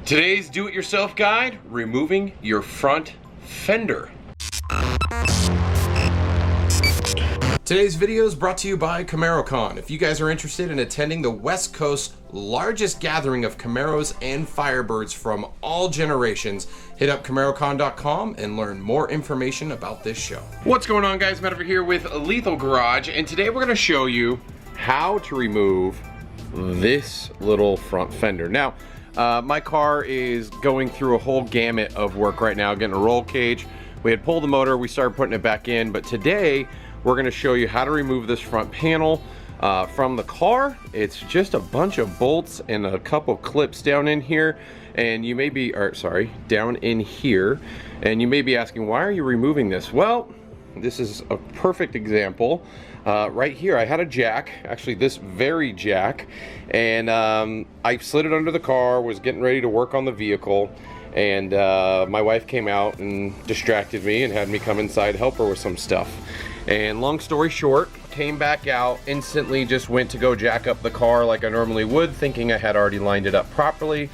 Today's do-it-yourself guide, removing your front fender. Today's video is brought to you by CamaroCon. If you guys are interested in attending the West Coast's largest gathering of Camaros and Firebirds from all generations, hit up CamaroCon.com and learn more information about this show. What's going on, guys? Matt over here with LethalGarage, and today we're going to show you how to remove this little front fender. Now, my car is going through a whole gamut of work right now, getting a roll cage. We had pulled the motor, we started putting it back in, but today we're going to show you how to remove this front panel from the car. It's just a bunch of bolts and a couple clips down in here, and you may be, down in here, and you may be asking, why are you removing this? Well, this is a perfect example. Right here, I had a jack, actually this very jack, and I slid it under the car, was getting ready to work on the vehicle, and my wife came out and distracted me and had me come inside, help her with some stuff. And long story short, came back out, instantly just went to go jack up the car like I normally would, thinking I had already lined it up properly,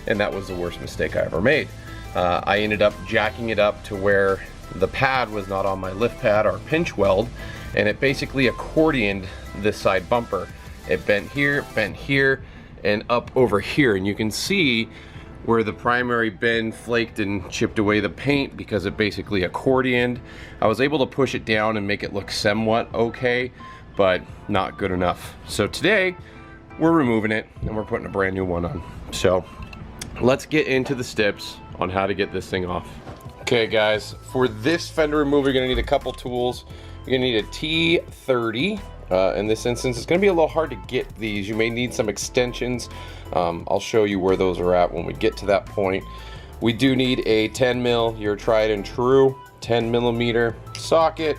and that was the worst mistake I ever made. I ended up jacking it up to where the pad was not on my lift pad or pinch weld, and it basically accordioned this side bumper. It bent here, and up over here, and you can see where the primary bend flaked and chipped away the paint because it basically accordioned. I was able to push it down and make it look somewhat okay, but not good enough. So today we're removing it and we're putting a brand new one on. So let's get into the steps on how to get this thing off. Okay guys, for this fender remover, you're gonna need a couple tools. You're gonna need a T30. In this instance, it's going to be a little hard to get these. You may need some extensions. I'll show you where those are at when we get to that point. We do need a 10 mil, your tried and true 10 millimeter socket,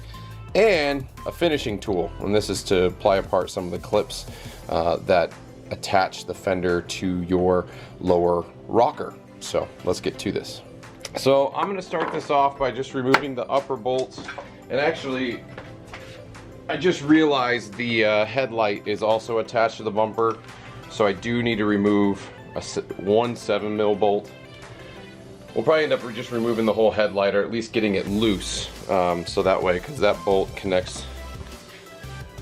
and a finishing tool. And this is to pry apart some of the clips that attach the fender to your lower rocker. So let's get to this. So I'm going to start this off by just removing the upper bolts. And actually, I just realized the headlight is also attached to the bumper, so I do need to remove one 7 mil bolt. We'll probably end up just removing the whole headlight, or at least getting it loose, so that way, because that bolt connects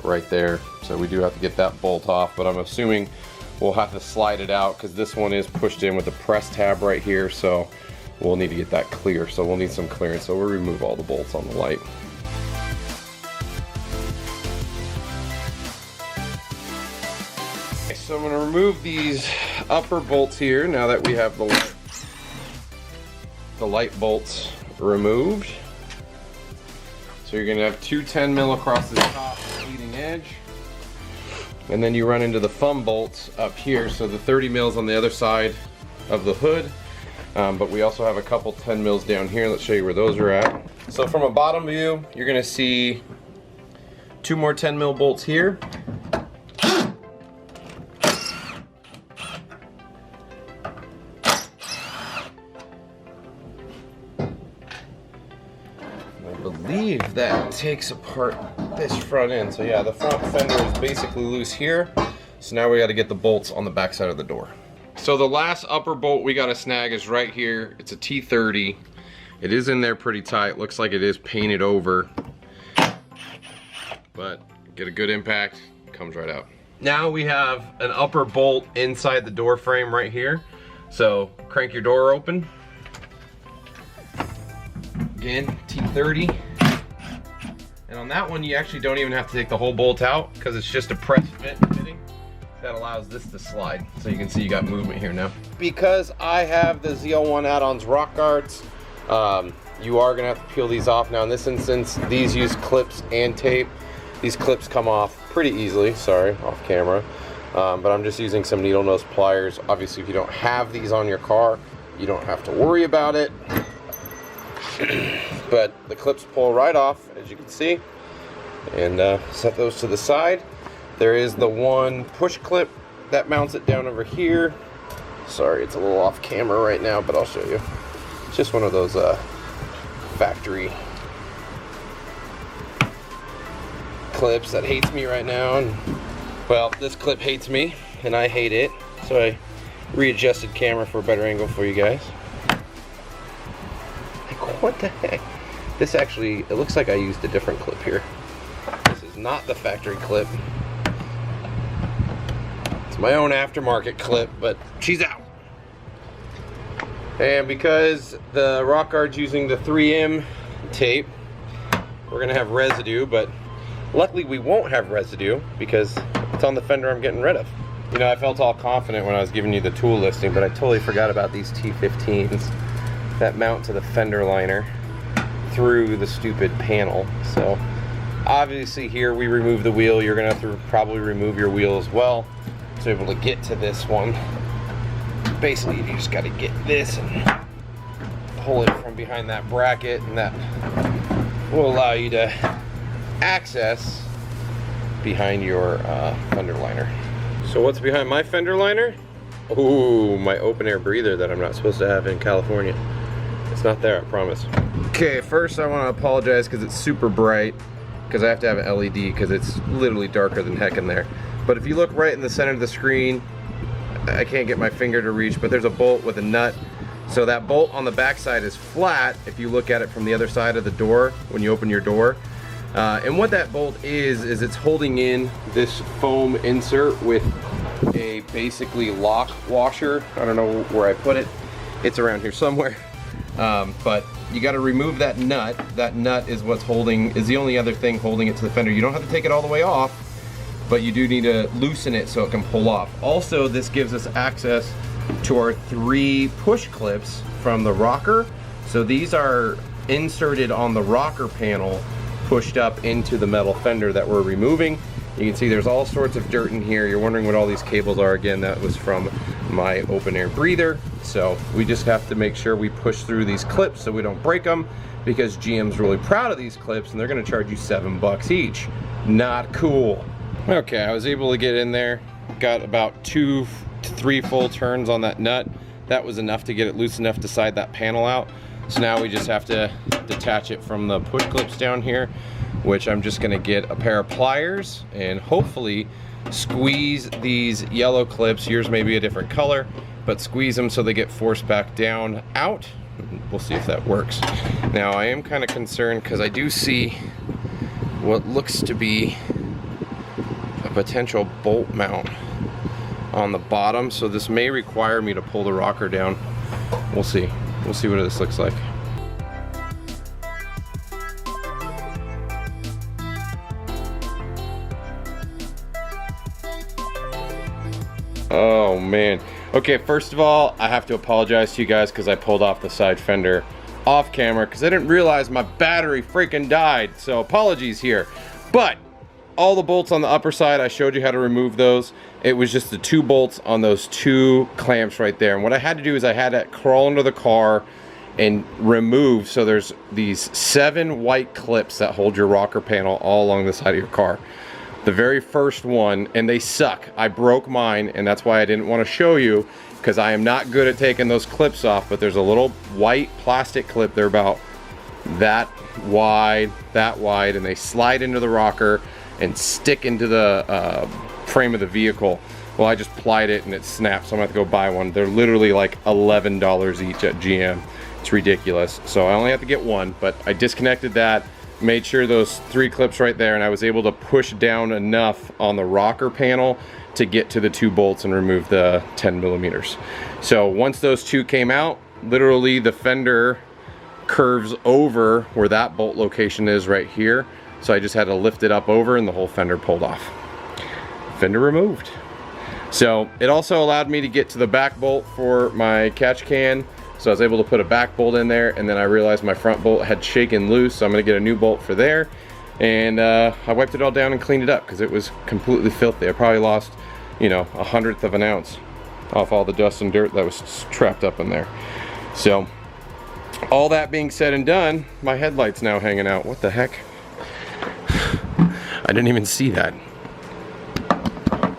right there, so we do have to get that bolt off, but I'm assuming we'll have to slide it out because this one is pushed in with a press tab right here, so we'll need to get that clear, so we'll need some clearance, so we'll remove all the bolts on the light. So I'm going to remove these upper bolts here now that we have the light bolts removed. So you're going to have two 10 mil across the top leading edge, and then you run into the thumb bolts up here, so the 30 mils on the other side of the hood, but we also have a couple 10 mils down here. Let's show you where those are at. So from a bottom view, you're going to see two more 10 mil bolts here. I believe that takes apart this front end. So yeah, the front fender is basically loose here. So now we got to get the bolts on the back side of the door. So the last upper bolt we got to snag is right here. It's a T30. It is in there pretty tight. Looks like it is painted over, but get a good impact, comes right out. Now we have an upper bolt inside the door frame right here. So crank your door open. Again, T30. And on that one, you actually don't even have to take the whole bolt out because it's just a press fit fitting that allows this to slide. So you can see you got movement here now. Because I have the ZL1 Addons rock guards, you are gonna have to peel these off. Now in this instance, these use clips and tape. These clips come off pretty easily, sorry, off camera. But I'm just using some needle nose pliers. Obviously, if you don't have these on your car, you don't have to worry about it. But the clips pull right off, as you can see, and set those to the side. There is the one push clip that mounts it down over here. Sorry, it's a little off camera right now, but I'll show you. It's just one of those factory clips that hates me right now. And well, this clip hates me and I hate it, so I readjusted camera for a better angle for you guys. Like, what the heck? This actually, it looks like I used a different clip here. This is not the factory clip. It's my own aftermarket clip, but she's out. And because the rock guard's using the 3M tape, we're gonna have residue, but luckily we won't have residue because it's on the fender I'm getting rid of. You know, I felt all confident when I was giving you the tool listing, but I totally forgot about these T15s that mount to the fender liner through the stupid panel. So obviously here we remove the wheel. You're gonna have to probably remove your wheel as well to be able to get to this one. Basically, you just gotta get this and pull it from behind that bracket, and that will allow you to access behind your fender liner. So what's behind my fender liner? Ooh, my open air breather that I'm not supposed to have in California. It's not there, I promise. Okay, first I want to apologize because it's super bright, because I have to have an LED because it's literally darker than heck in there. But if you look right in the center of the screen, I can't get my finger to reach, but there's a bolt with a nut. So that bolt on the back side is flat if you look at it from the other side of the door when you open your door. And what that bolt is it's holding in this foam insert with a basically lock washer. I don't know where I put it. It's around here somewhere. But you got to remove that nut. That nut is what's is the only other thing holding it to the fender. You don't have to take it all the way off, but you do need to loosen it so it can pull off. Also, this gives us access to our 3 push clips from the rocker. So these are inserted on the rocker panel, pushed up into the metal fender that we're removing. You can see there's all sorts of dirt in here. You're wondering what all these cables are. Again, that was from my open air breather. So we just have to make sure we push through these clips so we don't break them, because GM's really proud of these clips and they're gonna charge you $7 each. Not cool. Okay, I was able to get in there. Got about 2 to 3 full turns on that nut. That was enough to get it loose enough to slide that panel out. So now we just have to detach it from the push clips down here, which I'm just gonna get a pair of pliers and hopefully squeeze these yellow clips. Yours may be a different color, but squeeze them so they get forced back down out. We'll see if that works. Now I am kind of concerned because I do see what looks to be a potential bolt mount on the bottom, so this may require me to pull the rocker down. We'll see. We'll see what this looks like. Oh man. Okay, first of all, I have to apologize to you guys because I pulled off the side fender off camera because I didn't realize my battery freaking died. So apologies here. But all the bolts on the upper side, I showed you how to remove those. It was just the 2 bolts on those 2 clamps right there. And what I had to do is I had to crawl under the car and remove, so there's these 7 white clips that hold your rocker panel all along the side of your car. The very first one, and they suck. I broke mine, and that's why I didn't want to show you, because I am not good at taking those clips off, but there's a little white plastic clip. They're about that wide, and they slide into the rocker and stick into the frame of the vehicle. Well, I just plied it and it snapped, so I'm gonna have to go buy one. They're literally like $11 each at GM. It's ridiculous. So I only have to get one, but I disconnected that, made sure those 3 clips right there, and I was able to push down enough on the rocker panel to get to the 2 bolts and remove the 10 millimeters. So once those 2 came out, literally the fender curves over where that bolt location is right here. So I just had to lift it up over and the whole fender pulled off. Fender removed. So it also allowed me to get to the back bolt for my catch can. So I was able to put a back bolt in there, and then I realized my front bolt had shaken loose, so I'm gonna get a new bolt for there. And I wiped it all down and cleaned it up because it was completely filthy. I probably lost, you know, 1/100th of an ounce off all the dust and dirt that was trapped up in there. So all that being said and done, my headlight's now hanging out. What the heck? I didn't even see that.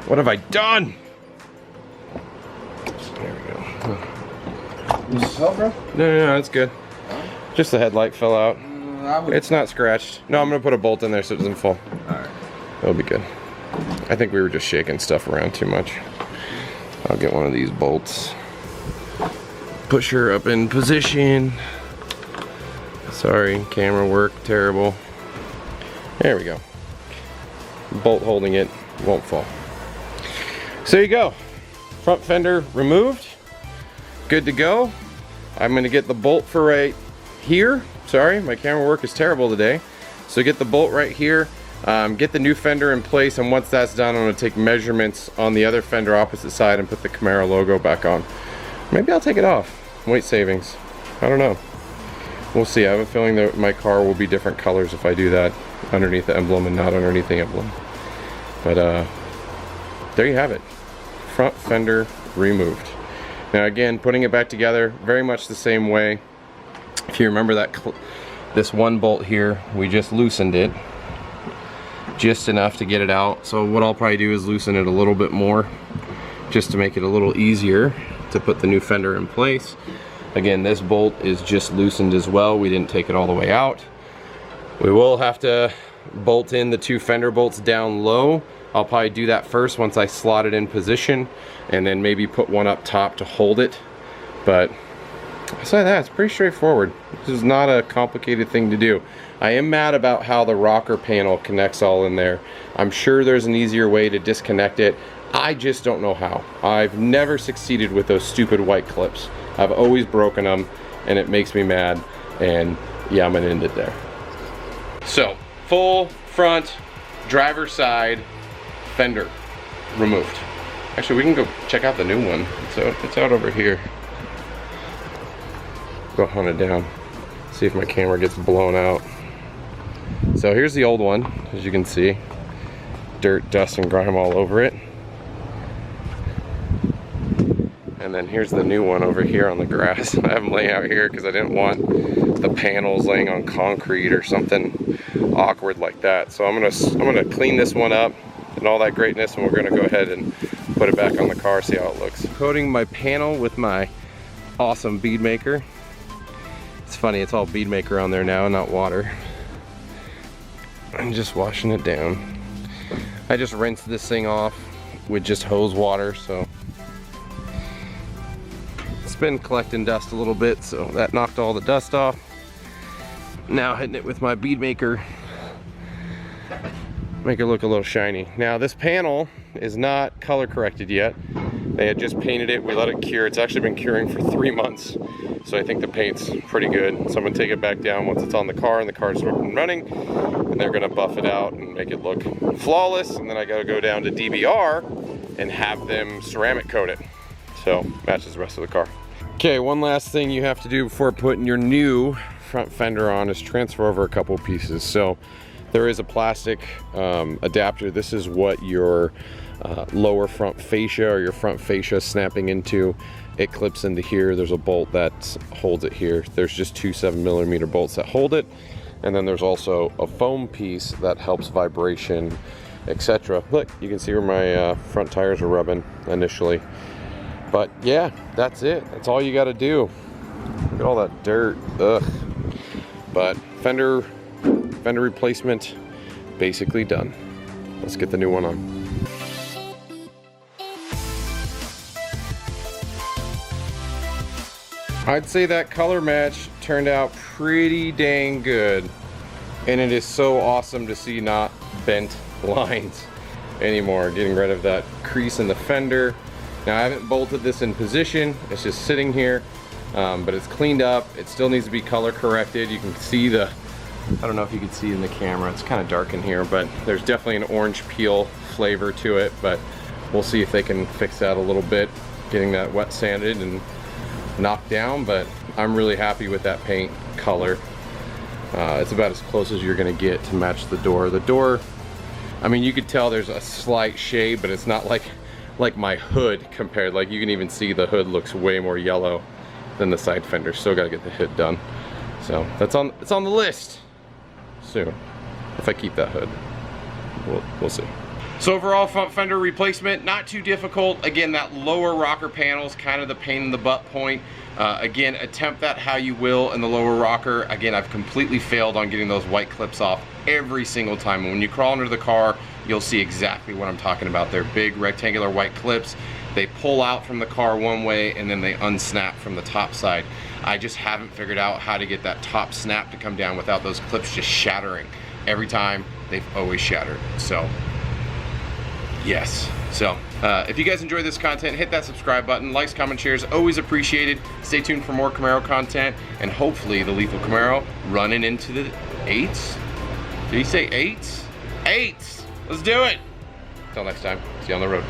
What have I done? There we go. Does this help, bro? No, it's good. Just the headlight fell out. It's not scratched. No, I'm gonna put a bolt in there so it doesn't fall. Alright. That'll be good. I think we were just shaking stuff around too much. I'll get one of these bolts. Push her up in position. Sorry, camera work, terrible. There we go. Bolt holding it, won't fall. So there you go. Front fender removed. Good to go. I'm gonna get the bolt for right here. Sorry, my camera work is terrible today. So get the bolt right here. Get the new fender in place, and once that's done, I'm gonna take measurements on the other fender opposite side and put the Camaro logo back on. Maybe I'll take it off. Weight savings. I don't know. We'll see. I have a feeling that my car will be different colors if I do that underneath the emblem and not underneath the emblem. But there you have it. Front fender removed. Now again, putting it back together very much the same way. If you remember that this one bolt here, we just loosened it just enough to get it out. So what I'll probably do is loosen it a little bit more just to make it a little easier to put the new fender in place. Again, this bolt is just loosened as well. We didn't take it all the way out. We will have to bolt in the 2 fender bolts down low. I'll probably do that first once I slot it in position, and then maybe put one up top to hold it. But aside that, it's pretty straightforward. This is not a complicated thing to do. I am mad about how the rocker panel connects all in there. I'm sure there's an easier way to disconnect it. I just don't know how. I've never succeeded with those stupid white clips. I've always broken them, and it makes me mad. And yeah, I'm gonna end it there. So, full front driver's side fender removed. Actually, we can go check out the new one. It's out over here. Go hunt it down. See if my camera gets blown out. So here's the old one, as you can see. Dirt, dust, and grime all over it. And then here's the new one over here on the grass. I have them laying out here because I didn't want the panels laying on concrete or something awkward like that. So I'm gonna clean this one up and all that greatness, and we're gonna go ahead and put it back on the car, see how it looks. Coating my panel with my awesome bead maker. It's funny, it's all bead maker on there now, not water. I'm just washing it down. I just rinsed this thing off with just hose water, so it's been collecting dust a little bit, so that knocked all the dust off. Now hitting it with my bead maker, make it look a little shiny. Now this panel is not color corrected yet. They had just painted it, we let it cure. It's actually been curing for 3 months, so I think the paint's pretty good. So I'm gonna take it back down once it's on the car and the car's up and running, and they're gonna buff it out and make it look flawless, and then I gotta go down to DBR and have them ceramic coat it, so matches the rest of the car. Okay, one last thing you have to do before putting your new front fender on is transfer over a couple pieces. So there is a plastic adapter. This is what your lower front fascia or your front fascia snapping into. It clips into here. There's a bolt that holds it here. There's just 2 7mm bolts that hold it, and then there's also a foam piece that helps vibration, etc. Look, you can see where my front tires are rubbing initially. But yeah, that's it. That's all you got to do. Look at all that dirt. Ugh. But fender replacement basically done. Let's get the new one on. I'd say that color match turned out pretty dang good, and it is so awesome to see not bent lines anymore, getting rid of that crease in the fender. Now I haven't bolted this in position, it's just sitting here, but it's cleaned up. It still needs to be color corrected. You can see the, I don't know if you can see in the camera, it's kind of dark in here, but there's definitely an orange peel flavor to it, but we'll see if they can fix that a little bit, getting that wet sanded and knocked down. But I'm really happy with that paint color. It's about as close as you're gonna get to match the door. The door, I mean, you could tell there's a slight shade, but it's not like my hood compared. Like, you can even see the hood looks way more yellow than the side fender. Still gotta get the hood done. So it's on the list soon, if I keep that hood. We'll see. So overall, front fender replacement, not too difficult. Again, that lower rocker panel is kind of the pain in the butt point. Again, attempt that how you will in the lower rocker. Again, I've completely failed on getting those white clips off every single time. When you crawl under the car, you'll see exactly what I'm talking about. They're big rectangular white clips. they pull out from the car one way and then they unsnap from the top side. I just haven't figured out how to get that top snap to come down without those clips just shattering. Every time, they've always shattered. So, yes. So, if you guys enjoy this content, hit that subscribe button. Likes, comments, shares, always appreciated. Stay tuned for more Camaro content, and hopefully the Lethal Camaro running into the 8s. Did he say 8s? 8s! Let's do it! Until next time, see you on the road.